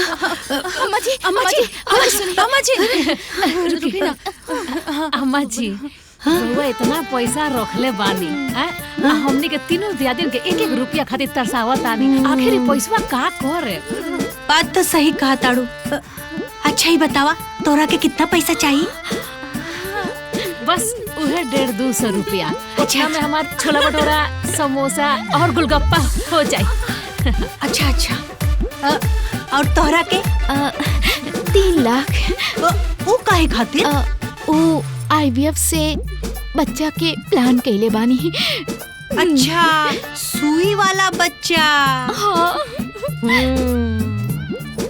अम्मा जी, अम्मा जी, अम्मा जी, रुकिए ना। अम्मा जी, रउआ इतना पैसा रखले बानी, हमनी के तीनों दियादिन के एक एक रुपया खातिर तरसावत आनी, आखिर पैसा का करे? बात तो सही कहा ताड़ू। अच्छा ही बतावा, तोरा के कितना पैसा चाहिए? बस उहे 150-200 रुपया। अच्छा में हमार छोला भटूरा, समोसा और गोलगप्पा हो जाए। अच्छा अच्छा। और तोहरा के? 3 लाख। वो काहे खातिर? वो IVF से बच्चा के प्लान कैले बानी। अच्छा, सुई वाला बच्चा। हाँ।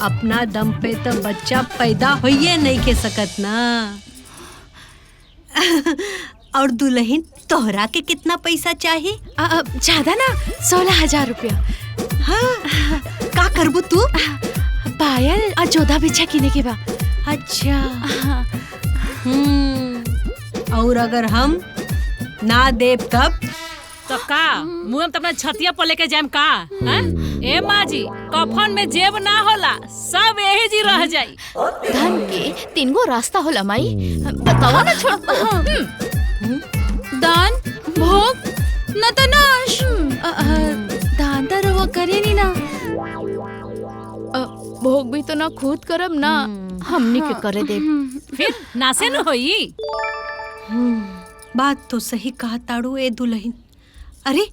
अपना दम पे तो बच्चा पैदा होइए नहीं के सकत ना। और दुल्हन, तोहरा के कितना पैसा चाहिए? ज्यादा ना, 16,000 रुपया। हाँ, का करबू तू? पायल और जोधा बिछा किने के बा। अच्छा। और अगर हम ना देब तब? तो का मुँह में अपना छतिया पर लेके जाएम का? ए माँ जी, कफन में जेब ना होला, सब यही जी रह जाई। धन के 3 गो रास्ता होला माई, बतावा ना छोड़। दान, भोग, न तो नाश। दान तो रवा करे नी ना। भोग भी तो ना खुद करब ना, हमनी के करे दे। फिर नासे न होई। बात तो सही कहा ताड़ू ए दुल्हन। अरे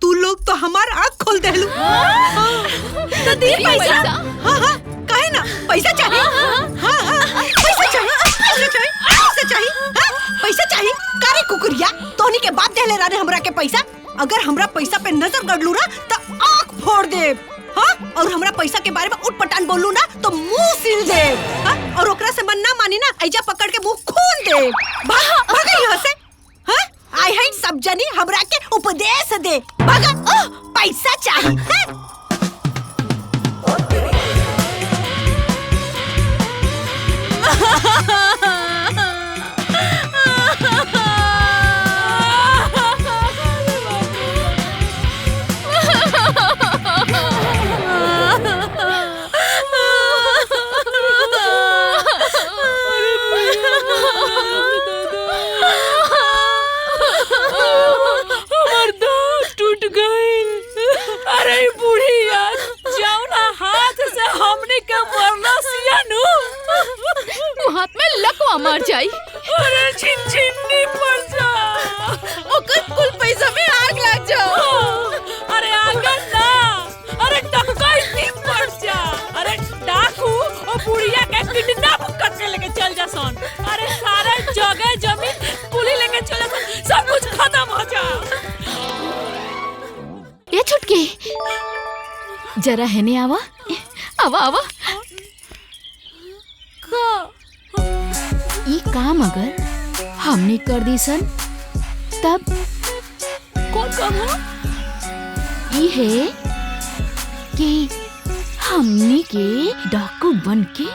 तू लोग तो हमार आँख खोल देलू। तो दे पैसा। हाँ हाँ, काहे ना, पैसा चाहिए। हाँ हाँ, पैसा चाहिए, पैसा चाहिए, पैसा चाहिए, पैसा चाहिए। कारे कुकुरिया, तोहनी के बाप देले राने हमरा के पैसा। अगर हमरा पैसा पे नजर गड़लू ना तो आँख फोड़ दे। हाँ, और हमरा पैसा के बारे में उठपटांग बोलू ना तो मुंह सिल दे। हाँ, और ओकरा से मन ना मानी ना, ऐजा पकड़ के मुंह खून दे। भाग यहाँ से। हाँ, आई हैं सब जनी हमरा के उपदेश दे। भागा, पैसा चाहिए। मर जाई। अरे छिन्नी पड़ जा, ओकर कुल पैसा में आग लग जाओ। अरे आगन ना, अरे डकैती पड़ जा। अरे डाकू और बुढ़िया के किडनैप करके लेके चल जा सन। अरे सारे जगह जमीन पुलिस लेके चले सन, सब कुछ खत्म हो जा। ये छुटकी, जरा हेने आवा, आवा आवा। ये काम अगर हमने कर दी सन तब कौन काम है? ये है कि हमने के डाकू बन के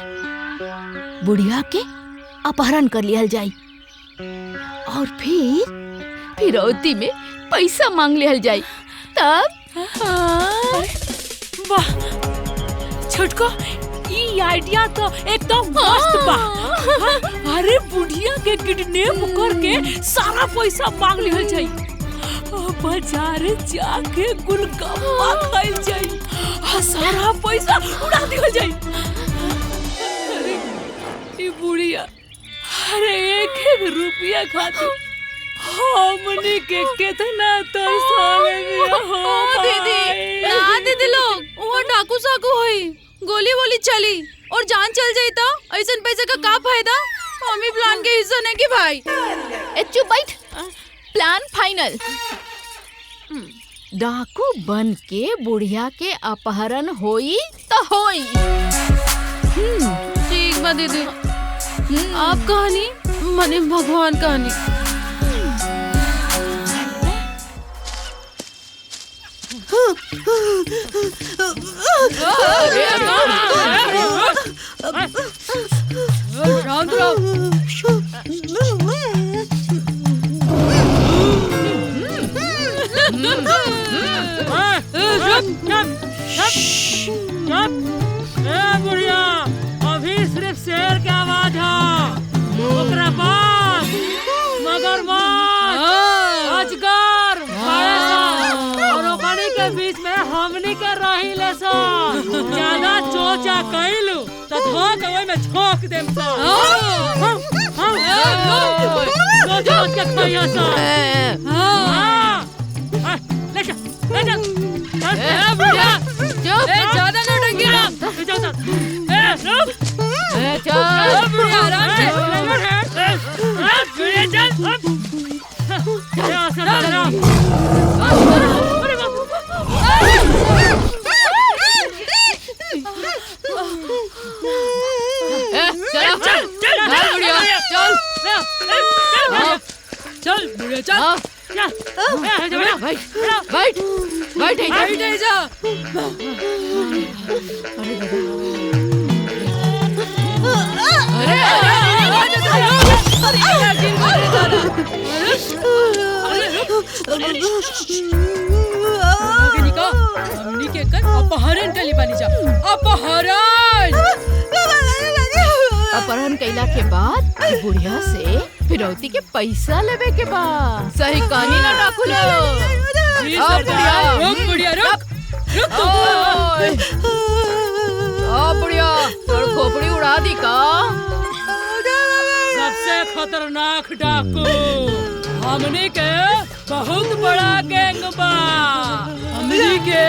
बुढ़िया के अपहरण कर लिया जाए और फिर फिरौती में पैसा मांग लिया जाए तब। वाह छोटको, ये आइडिया तो एकदम मस्त बा। अरे बुढ़िया के किडनैप करके सारा पैसा मांग लिया जाए, बाजार जाके गुलगप्पा खाइल जाए, सारा पैसा उड़ा दिया जाए। अरे ये बुढ़िया, अरे 1-1 रुपया खातिर हमने के कितना तरसा दीदी ना दीदी लोग वो डाकू साकू होई, गोली वोली चली और जान चल जाई तो ऐसन पैसे का फायदा? हमें प्लान के हिस्सा नहीं कि भाई। ए चुप बैठ, प्लान फाइनल। डाकू बन के बुढ़िया के अपहरण होई तो होई। ठीक बा दीदी, आप कहानी मने भगवान कहानी। शांत रहो। खर्चा कइलू त धोक ओय में झोंक देम सा रोज रोज के खइया सा ले जा बुढ़िया चुप ज्यादा नौटंकी ना चल बुढ़िया आराम से चल बुढ़िया चल बैठ जा हमनी के कर अपहरण कली बानी जा अपहरण कैला के बाद बुढ़िया से फिरौती के पैसा लेवे के बाद सही कहानी ना डाकू बुढ़िया रुक बुढ़िया तोड़ खोपड़ी उड़ा दी का सबसे खतरनाक डाकू हमनी के बहुत बड़ा गैंग बा। हमनी के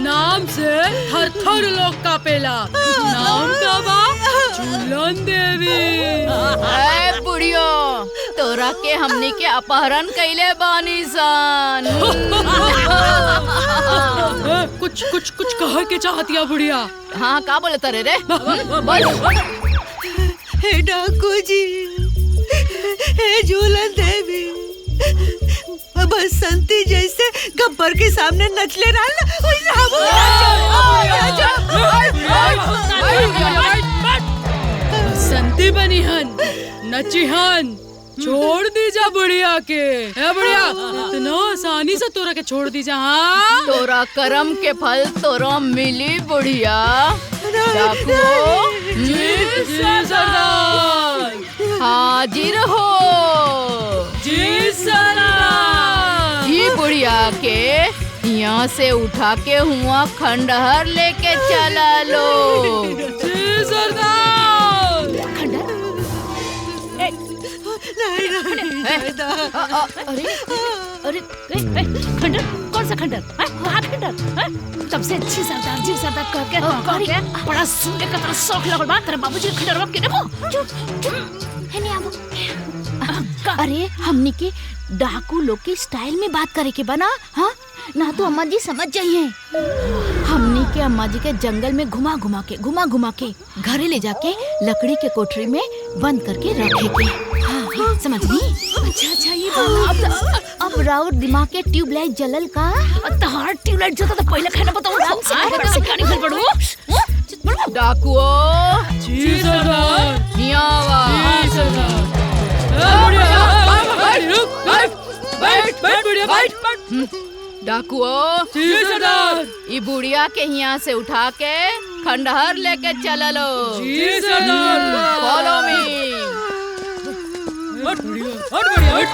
नाम से थर लोग कापेला। नाम का बा झूलन देवी। बुढ़ियो तोरा के हमनी के अपहरण कैले बानी सन। कुछ कह के चाहतिया बुढ़िया। हाँ का बोले तारे रे बोल। हे डाकू जी, हे झूलन देवी, बसंती जैसे गब्बर के सामने नचले रहा बसंती बनिहन नचिहन छोड़ दीजा बुढ़िया के। है बुढ़िया इतना आसानी से तोरा के छोड़ दीजा। हाँ तोरा करम के फल तोरा मिली बुढ़िया। जी सरदार। हाजिर हो जी सरदार। जी बुढ़िया के यहाँ से उठा के हुआ खंडहर लेके चला लो। जी सरदार। खंडहर? अरे खंडर कौन सा खंडर? खंडर तब से अच्छी सरदार जी सरदार करके बड़ा सुनने का तेरा शौक लगल बा। तेरे बाबूजी खंडर बाप के देखो। चुप है नहीं आबो। अरे हमनी के डाकू लोग के स्टाइल में बात करे के बना। हाँ ना तो अम्मा जी समझ जाइए। हमनी के अम्मा जी के जंगल में घुमा घुमा के घरे ले जाके लकड़ी के कोठरी में बंद करके रखे के। हाँ, समझ गई? अच्छा ये बात अब राउर दिमाग के ट्यूबलाइट जलल का? तहार ट्यूबलाइट जो तो पहले खाना बताओ। से कहानी भर पड़ो डाकुओ। जी सरदार। यहाँ वा। जी सरदार। बैठ। डाकुओ। जी सरदार। ई बुढ़िया के यहाँ से उठा के खंडहर लेके चला लो। जी सरदार। Follow me. हट बुढ़िया हट।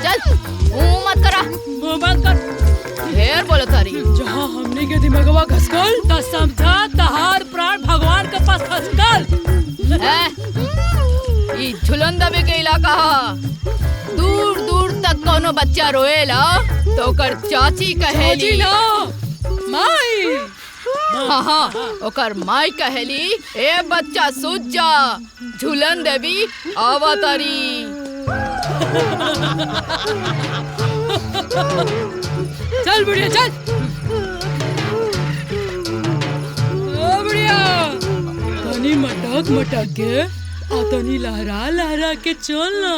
चल मुँह मत करा। बंद कर। ढेर बोलो तारी। जहाँ हमने के दिमागवा घसकल तो समझा तहार प्राण भगवान के पास खसकल। ई झुलन दबे के इलाका हा। दूर दूर तक कोनो बच्चा रोएला तो ओकर चाची कहेली। माई। हाँ ओकर माई कहेली ए बच्चा सूझ जा, झूलन देवी आवतारी। चल बुढ़िया चल। ओ बुढ़िया तनी मटक के और तनी लहरा के चल ना।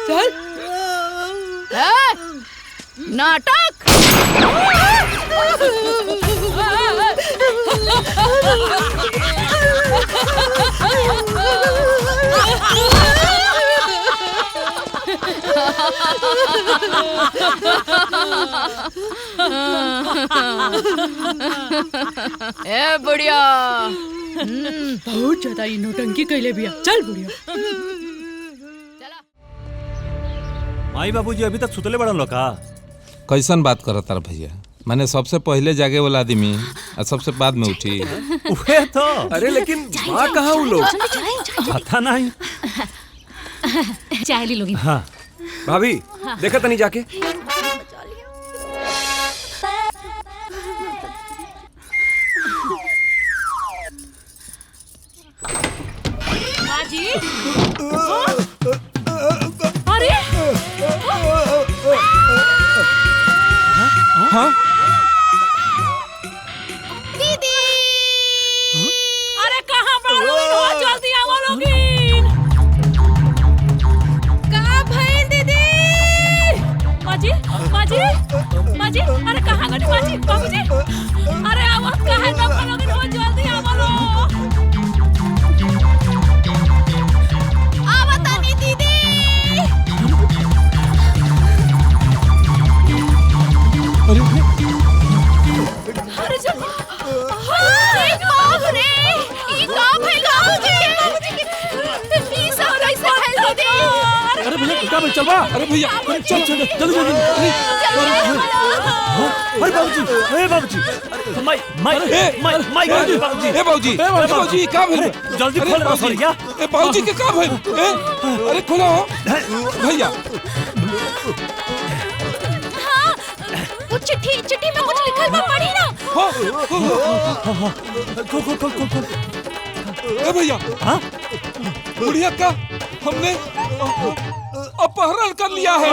चल। नाटक। ए बुढ़िया बहुत ज्यादा ही नौटंकी कैले बिया। चल बुढ़िया। माई बाबूजी अभी तक सुतले बड़न लोग का? कैसन बात करता रहा भैया? मैंने सबसे पहले जागे वाला आदमी और सबसे बाद में उठी। उहे तो। अरे लेकिन माँ कहाँ वो लोग? पता नहीं। चाय ली लोगी। हाँ भाभी देखा तनी जाके। माँ जी। अरे हाँ दीदी अरे कहाँ बालून? जल्दी आओ लोगी। का भइल दीदी? माँ जी अरे कहाँ गई माँ जी? बाबूजी अरे आवाज कहाँ ना लोगी? हो जल्दी आओ लो। आवतानी दीदी। अरे चल अरे बाप रे, ई का भइल बाबूजी? ई सब कैसे भइल दीदी? अरे भैया क्या चल बा? अरे भैया चल जल्दी अरे बाबूजी माई बाबूजी का भइल? जल्दी खोल रसोईया। बाबूजी के का भइल? अरे खोलो भैया। वो चिट्ठी में कुछ लिखल बा, पढ़ी ना। खोल। ए भैया बुढ़िया का हमने अपहरण कर लिया है।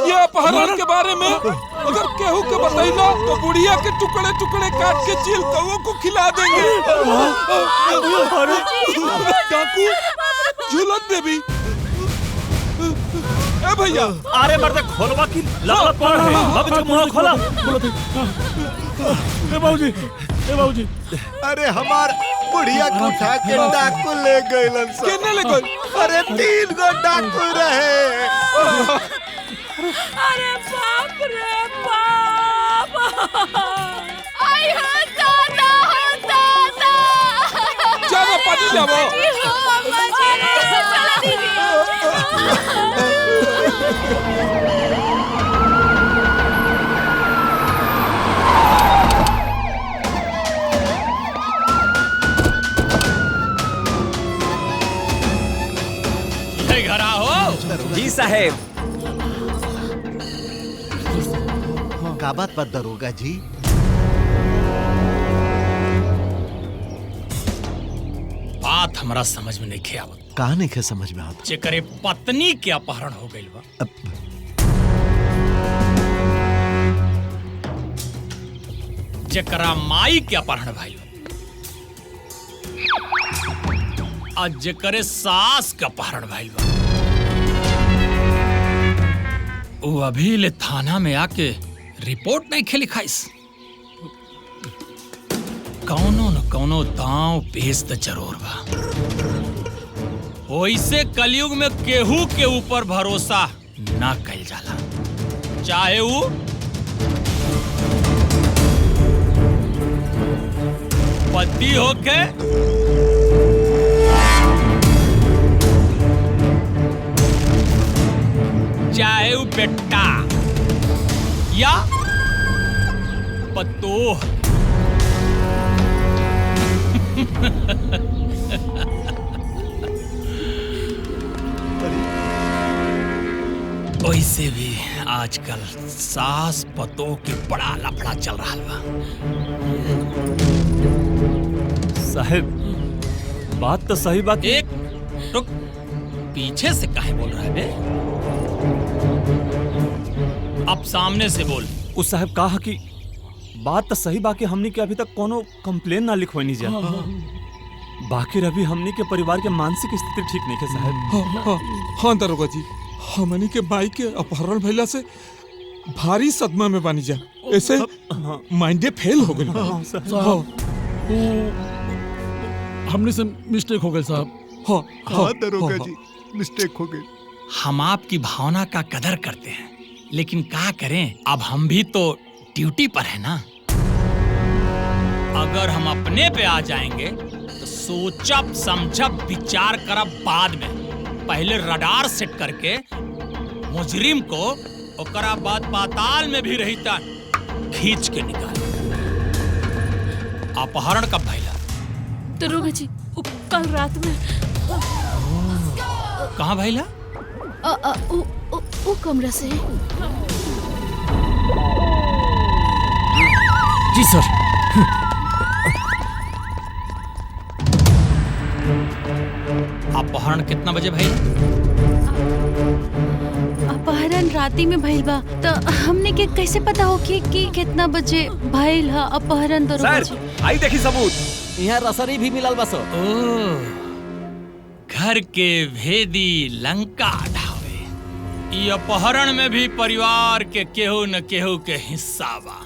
ये अपहरण के बारे में अगर केहू के बताइला तो बुढ़िया के टुकड़े टुकड़े काट के चील कौओं को खिला देंगे। डाकू झूलन देवी। ए भैया अरे मर्द खोलवा की लपड़ पड़ है। बाबूजी मुंह खोला। ए बाबूजी अरे हमार बुढ़िया को उठा के डाकू ले गइलन सब। केने ले गइल? अरे 3 गो डाकू रहे। अरे बाप रे बाप। आई हो दादा, हो दादा। जाना पानी लाओ। चला दीदी। घरा हो जी साहेब। का बात बा दरोगा जी? बात हमरा समझ में नहीं आवत। कहा नहीं समझ में आवत? जेकरे पत्नी के अपहरण हो गइल बा, जेकरा माई के अपहरण भइल बा, और जेकरे सास के अपहरण भइल बा, वो अभी ले थाना में आके रिपोर्ट नहीं खेली खाइस। कौनो न कौनो दांव पेश त जरूर बा। ओइसे कलयुग में केहू के ऊपर भरोसा ना कइल जाला, चाहे वो पति होके चाहे वो बेटा या पतोह। वैसे भी आजकल सास पतोह के बड़ा लफड़ा चल रहा बा। साहेब बात तो सही बात। एक रुक, पीछे से काहे बोल रहा है बे? अब सामने से बोल। उस साहब कहा कि बात तो सही बाकी हमनी के अभी तक कोनो कंप्लेन ना लिखवानी जा। बाकी अभी हमनी के परिवार के मानसिक स्थिति ठीक नहीं है साहब। हाँ दरोगा जी, हमनी के माई के अपहरण भइला से भारी सदमा में बानी जा। ऐसे माइंडे फेल हो गइल। हमने से मिस्टेक हो गई साहब। हाँ दरोगा जी, मिस्टेक हो गई। हम आपकी भावना का कदर करते हैं, लेकिन क्या करें, अब हम भी तो ड्यूटी पर है ना। अगर हम अपने पे आ जाएंगे तो सोचब समझब विचार करब बाद में। पहले रडार सेट करके मुजरिम को ओकरा बाद पाताल में भी रही था खींच के निकाल। अपहरण कब भइला? दरोगा जी कल रात में। कहाँ भइला? वो कमरा से। जी सर। अपहरण कितना बजे भइल? अपहरण राती में भइल बा तो हमने के कैसे पता हो कि कितना बजे भइल है अपहरण दरोगा जी? आई देखी सबूत। यहाँ रसरी भी मिलल बसो। घर के भेदी लंका ढावे। ई अपहरण में भी परिवार के केहू न केहू के हिस्सा बा।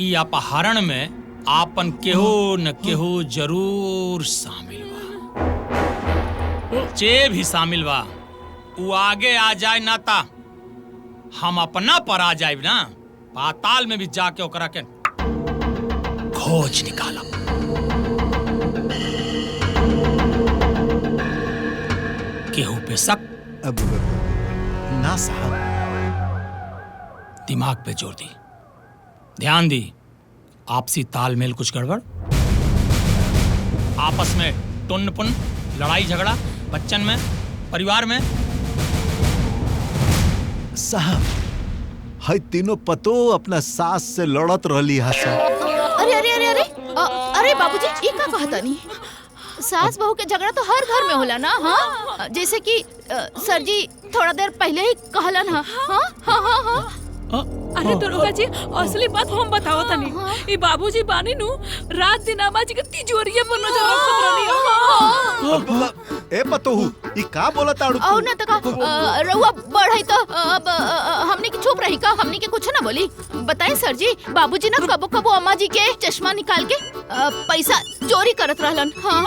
ई अपहरण में आपन केहू न केहू जरूर शामिल बा। जे भी शामिल बा वो आगे आ जाए ना ता हम अपना पर आ जाए ना, पाताल में भी जाके ओकरा के खोज निकालब। केहू पे शक? अब ना साहब। दिमाग पे जोर दी, ध्यान दी। आपसी तालमेल कुछ गड़बड़? आपस में टुन्न पुन, लड़ाई झगड़ा बच्चन में, परिवार में? साहब है तीनों पतो अपना सास से लड़त रहली हा साहब। अरे अरे अरे अरे अरे बाबूजी ये का कहता नहीं? सास बहू के झगड़ा तो हर घर में होला ना। हाँ जैसे कि सर जी थोड़ा देर पहले ही कहलन। हाँ हाँ हाँ हाँ हाँ। अरे दरोगा जी असली बात हम बताओ तनी। ई बाबूजी बानी नु रात दिन अम्माजी के तिजोरिये पर नजर रखत रहनी। ए पतोहू ई का बोलत आड़ू औ ना त का रउआ बढ़ई तो अब हमने की चुप रही का? हमने के कुछ ना बोली। बताएं सर जी बाबूजी ना कबो कबो अम्मा जी के चश्मा निकाल के पैसा चोरी करत रहलन। हाँ।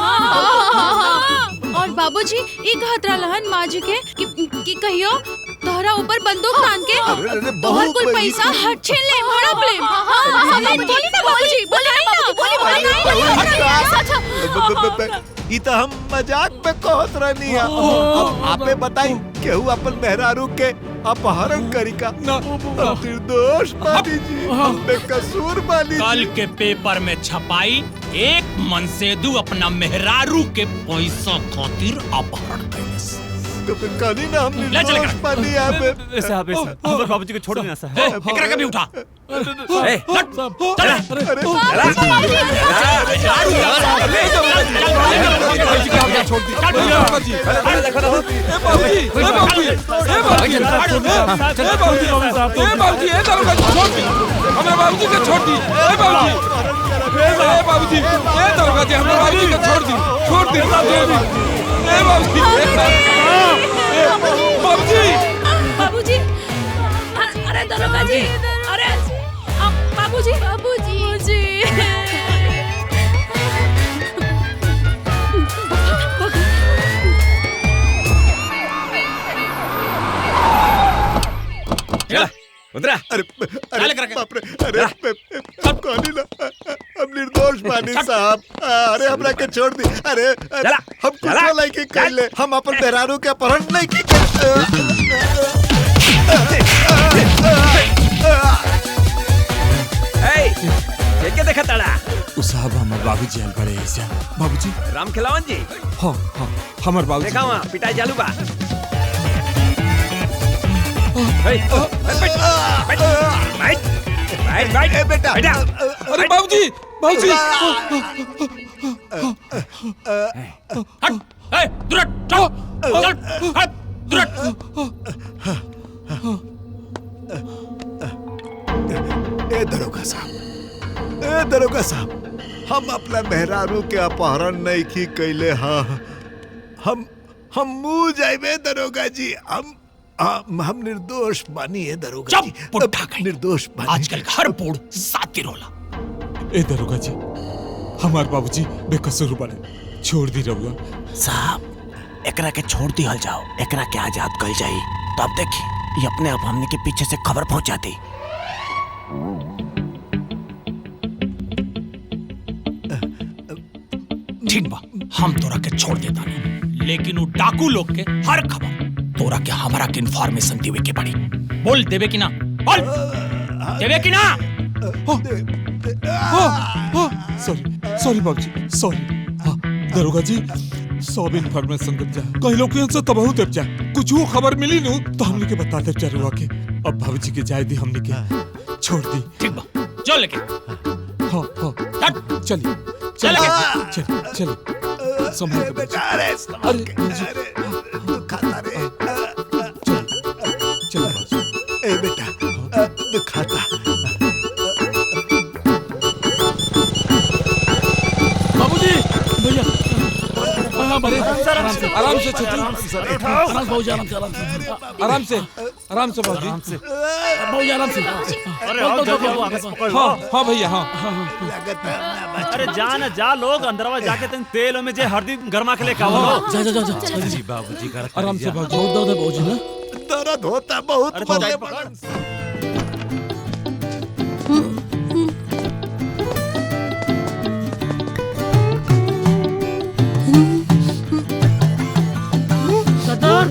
और बाबूजी ये कहत रहलन माँ जी के कि कहियो तोहरा ऊपर बंदूक तान के तोहर कुल पैसा हट छीन ले, हड़प ले। बोली ना बाबूजी, बोली। ई तो हम मजाक में कहत रहनी है। अब आपे बताई केहू अपन मेहरारू के अपहरण करी का? निर्दोष बानी जी, हम बेकसूर बानी। कल के पेपर में छपाई एक मनसेदू अपना मेहरारू के पैसा खातिर अपहरण कैलस। कनी ना हम निर्दोष बानी। ऐसे आप हमारे बाबूजी को छोड़ देना साहब। एकरा कभी उठा। ए बाबूजी अरे दरोगा जी, अरे बाबूजी बाबूजी उधर। अरे बाप रे, अरे कहनी ना हम निर्दोष बानी साहब। अरे हमरा के छोड़ दी। अरे हम कुछ नहीं की कहले, हम अपन मेहरारू के अपहरण नहीं की। क्या देखा ताड़ा? साहब हमार बाबूजी आल बड़े ऐसे। बाबूजी राम खिलावन जी। हाँ हाँ हमार बाबूजी देखा वहाँ पिटाई चालू बा। बेटा अरे बाबूजी बाबूजी ए दरोगा साहब हम अपना मेहरारू के अपहरण नहीं की कैले। हाँ हम मुँह जाइबे दरोगा जी। हम निर्दोष बानी है दरोगा जी। निर्दोष बानी। आजकल हर पोड़ साथी रोला। ए दरोगा जी हमार बाबूजी बेकसूर बने, छोड़ दी रहुआ। साहब एकरा के छोड़ दी हल जाओ, एकरा के आजाद कल जाई तो अब देखी ये अपने आप हमने के पीछे से खबर पहुंचा दी। ठीक बा हम तोरा के छोड़ देता नहीं, लेकिन वो डाकू लोग के हर खबर तोरा के हमरा के इन्फॉर्मेशन देवे के पड़ी। बोल देवे कि ना? बोल देवे कि ना? सॉरी बाबूजी, सॉरी। दरोगा जी, सब इन्फॉर्मेशन दे जा। कहीं लोग से तबाहू देव जा। कुछ वो खबर मिली नु तो हमने के बता दे जरूर के। अब बाबूजी के जाए दी, हमने के छोड़ दी। ठीक बा, चल लेके। हाँ चलिए चलिए संभाल के बच्चे। अरे खाता रे। चलो ए बेटा खाता। बाबूजी भैया आराम से छोटू, आराम से बाबूजी, बाबूजी आराम से। हाँ भैया हाँ। अरे जा लोग अंदरवा जाके तेल में जे हल्दी गरमा के लेके आओ। जा जी बाबूजी का आराम से बाबूजी। बहुत दर्द है बाबूजी ना। दर्द होता बहुत मजे सरदार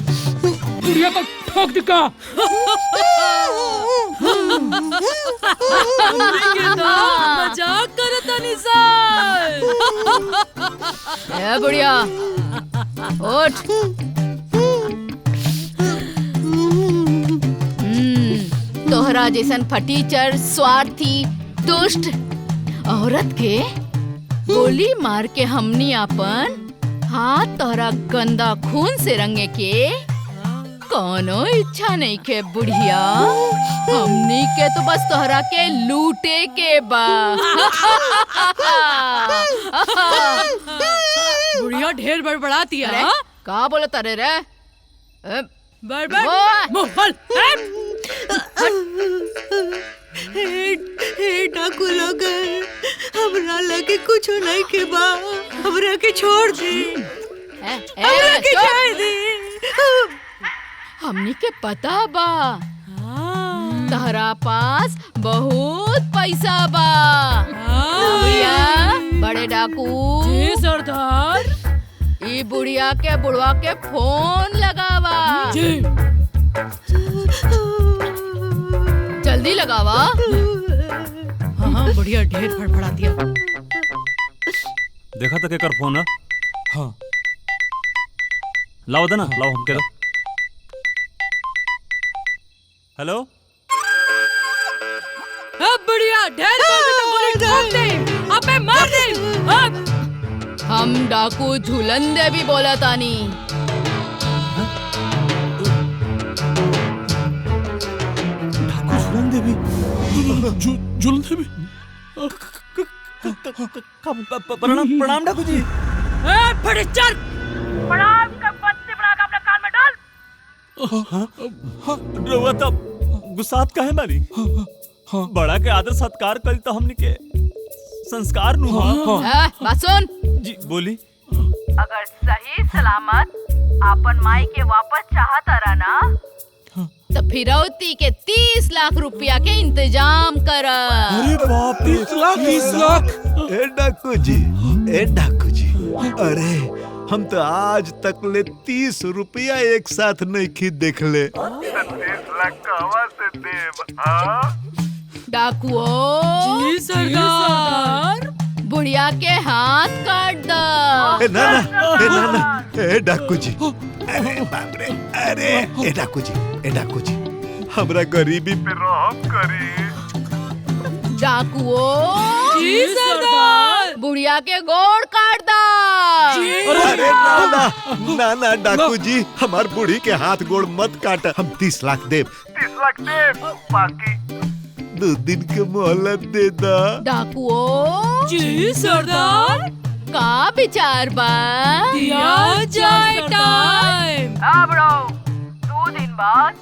बुढ़िया को ठोक दिखा। मजाक करता निसार। ए बुढ़िया उठ। तोहरा जैसन फटीचर, स्वार्थी, दुष्ट औरत के गोली मार के हमनी अपन हाथ तोहरा गंदा खून से रंगे के कोनो इच्छा नहीं के बुढ़िया। हमनी के तो बस तोहरा के लूटे के बा। बुढ़िया ढेर बड़बड़ाती है। हाँ? का बोले तारे रे? हे डाकू लोग, हमरा लगे कुछ नहीं के बा, हमरा के छोड़ दे। हमरा के छोड़ दे। हमनी के पता बा तहरा पास बहुत पैसा बा। बुढ़िया बड़े डाकू सरदार, ई बुढ़िया के बुढ़वा के फोन लगावा। जल्दी लगावा। हाँ बुढ़िया ढेर फड़फड़ा दिया। देखा तो केकर फोन है? हाँ लाओ देना, लाओ हमके दो। हेलो बुढ़िया ढेर गोली ठोक दे, अबे मार दे। हम डाकू झुलंदे भी बोला तानी। झुलंदे भी? झुलंदे भी? प्रणाम डाकू जी। फटीचर, प्रणाम का पत्ते बड़ा का अपने कान में डाल। रउआ तो गुस्सात काहे बानी? बड़ा के आदर सत्कार करी तो हमनी के संस्कार नु। बात सुन जी बोली। अगर सही सलामत आपन माई के वापस चाहता रहना तो फिरौती के 30 लाख रुपया के इंतजाम कर। अरे बाप रे, 30 लाख। ए डाकू जी, अरे हम तो आज तक ले 30 रुपया एक साथ नहीं खी देख ले। 30 लाख कहवा से देव? डाकुओ जी सरदार, बुढ़िया के हाथ काट दो। ना डाकू जी, अरे बाप रे, अरे ए डाकू जी हमरा गरीबी पे रहम करी। डाकुओ जी सरदार, बुढ़िया के गोड़ काट दो। अरे ना डाकू जी, हमार बूढ़ी के हाथ गोड़ मत काट। हम 30 लाख देव। 30 लाख देव, बाकी 2 दिन के मोहलत दे दा। डाकुओ जी सरदार, का विचार बा? दिया जाए टाइम। अब 2 दिन बाद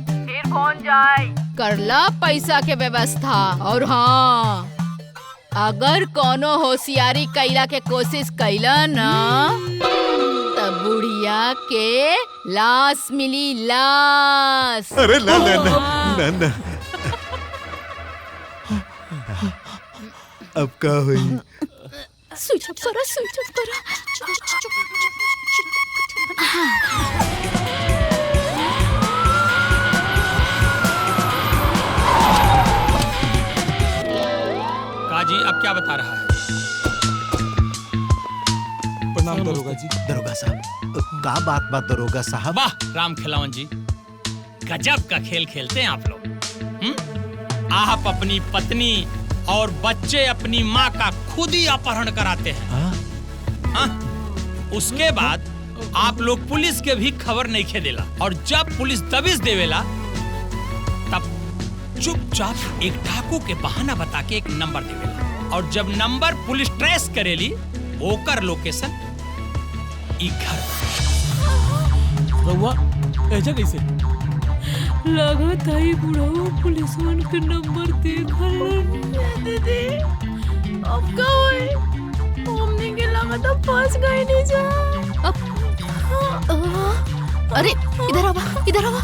फिर कौन जाए? करला पैसा के व्यवस्था। और हाँ, अगर कोनो होशियारी कैला के कोशिश कैला ना तब बुढ़िया के लाश मिली, लाश। अरे ना अब का हुई? स्विच ऑफ करो, स्विच ऑफ करो। क्या बता रहा है? प्रणाम दरोगा जी। दरोगा साहब, का बात दरोगा साहब? वाह राम खिलावन जी, गजब का खेल खेलते हैं आप लोग। आप अपनी पत्नी और बच्चे अपनी माँ का खुद ही अपहरण कराते हैं। हाँ? उसके बाद आप लोग पुलिस के भी खबर नहीं खेदेला, और जब पुलिस दबिश देवेला तब चुपचाप एक डाकू के बहाना बता के एक नंबर देवेला, और जब नंबर पुलिस ट्रेस करेली ओकर लोकेशन ई घर। रउआ ऐसा कैसे? लगा था ही बुढ़ाऊ पुलिसवन के नंबर देखल दीदी। अब का होई? हमने के लगा तो फंस गए नहीं जा। अरे इधर आवा, इधर आवा।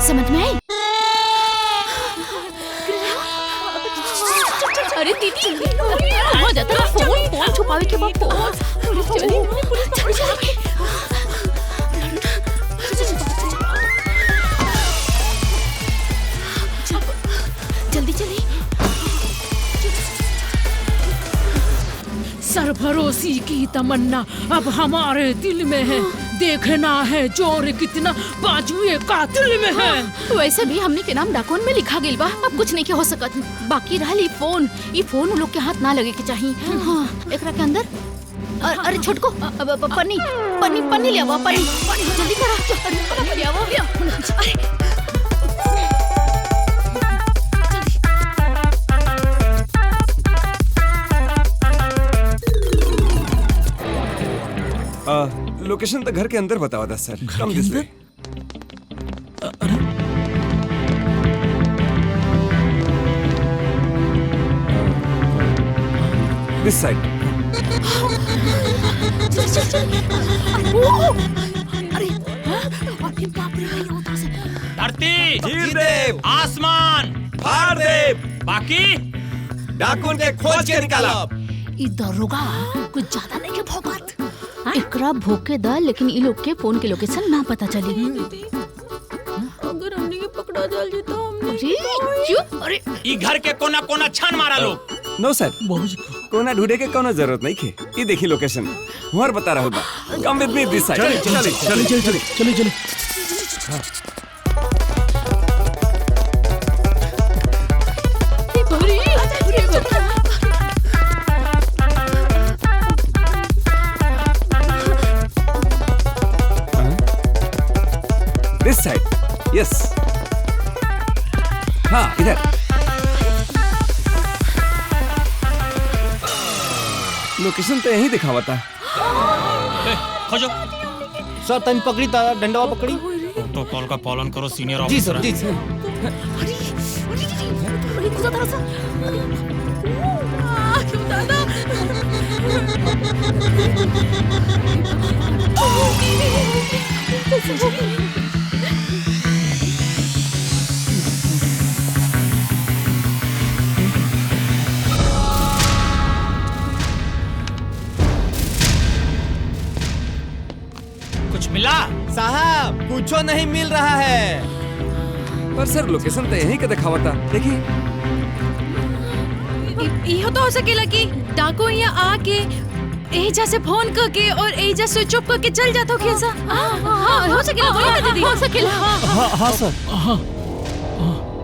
समझ में आई? अरे दीदी, कहाँ जाता है? फोन छुपावे के बाद जल्दी चलिए। सरफरोशी की तमन्ना अब हमारे दिल में है, देखना है चोर कितना बाजुए कातिल में है। वैसे भी हमने के नाम डाकोन में लिखा गेल बा, अब कुछ नहीं के हो सकत। बाकी रहल ई फोन उन लोग के हाथ ना लगे के चाहिए। हाँ, एकरा के अंदर अरे छोटको पन्नी पन्नी पन्नी ले आवा, पन्नी जल्दी करा, ले आवा। अरे लोकेशन तो घर के अंदर बतावा था सर। Come this way. This side. धरती, जीवदेव, आसमान, भारदेव, बाकी डाकुन के खोज के निकाला। ई दरोगा कुछ ज्यादा नहीं के भौकात। एकरा भोके दा, लेकिन ई लोग के फोन के लोकेशन ना पता चली। अगर हमने के पकड़ा जाल जी तो हमने अरे चुप। अरे ई घर के कोना कोना छान मारा लोग। नो सर, कोना ढूंढे के कोनो जरूरत नहीं के। ये देखी लोकेशन हमार बता रहा बा। Come with me this side. चले। दिस साइड, यस। हाँ, इधर। लोकेशन तो यही दिखावा था। खोजो। सर तन पकड़ी ता डंडवा पकड़ी। प्रोटोकॉल का पालन करो सीनियर जी ऑफिसर। सर, जी सर। कुछ मिला? साहब कुछो नहीं मिल रहा है। पर सर लोकेशन तो यही का दिखावा था। देखिए। इहो तो हो सकेला कि डाकू यहाँ आके एजा से फोन करके और एजा स्विच ऑफ करके चल जाता हो। कैसा? हाँ, हो सकेला। बोलिए ना दीदी। हो सकेला। हाँ सर।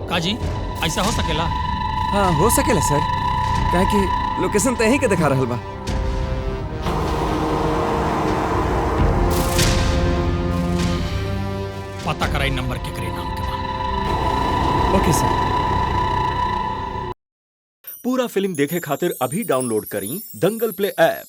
काजी ऐसा हो सकेला? हाँ, हो सकेला सर। क्या कि लोकेशन तो यही का दिखा रहा बा। पता कराई नंबर के करे नाम के बाद। ओके सर। पूरा फिल्म देखे खातिर अभी डाउनलोड करी दंगल प्ले ऐप।